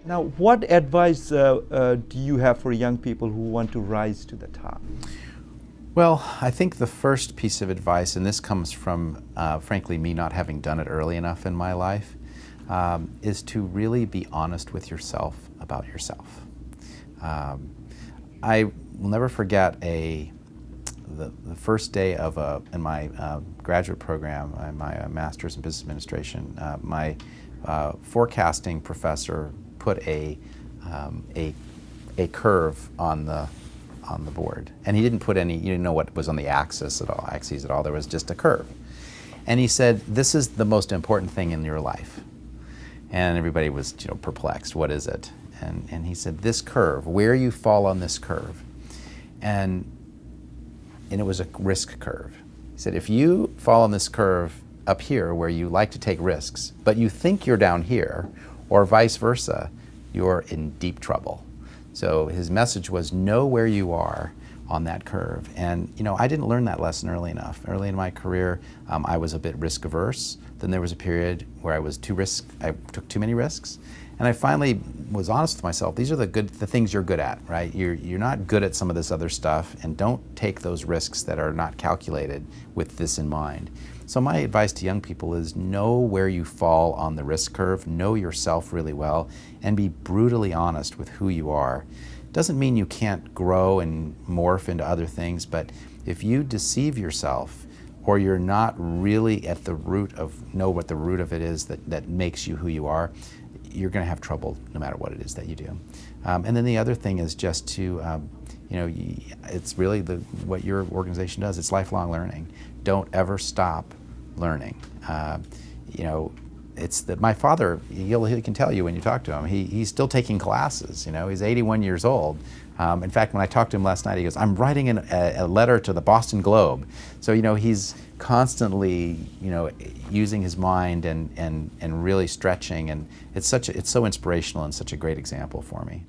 Now, what advice do you have for young people who want to rise to the top? Well, I think the first piece of advice, and this comes from, frankly, me not having done it early enough in my life, is to really be honest with yourself about yourself. I will never forget the first day in my graduate program, my master's in business administration. My forecasting professor put a curve on the board, and he didn't put any. You didn't know what was on the axes at all. There was just a curve, and he said, "This is the most important thing in your life." And everybody was, perplexed. What is it? And he said, "This curve, where you fall on this curve," and it was a risk curve. He said, "If you fall on this curve up here where you like to take risks, but you think you're down here, or vice versa, you're in deep trouble." So his message was, know where you are on that curve. And I didn't learn that lesson early enough. Early in my career, I was a bit risk averse. Then there was a period where I took too many risks. And I finally was honest with myself. These are the things you're good at, right? You're not good at some of this other stuff, and don't take those risks that are not calculated with this in mind. So my advice to young people is know where you fall on the risk curve, know yourself really well, and be brutally honest with who you are. Doesn't mean you can't grow and morph into other things, but if you deceive yourself, or you're not really at the root what the root of it is that makes you who you are, you're going to have trouble no matter what it is that you do. And then the other thing is just to, it's really what your organization does. It's lifelong learning. Don't ever stop learning. My father, he can tell you when you talk to him, he's still taking classes. He's 81 years old. In fact, when I talked to him last night, he goes, "I'm writing a letter to the Boston Globe." So he's constantly using his mind and really stretching, and it's so inspirational and such a great example for me.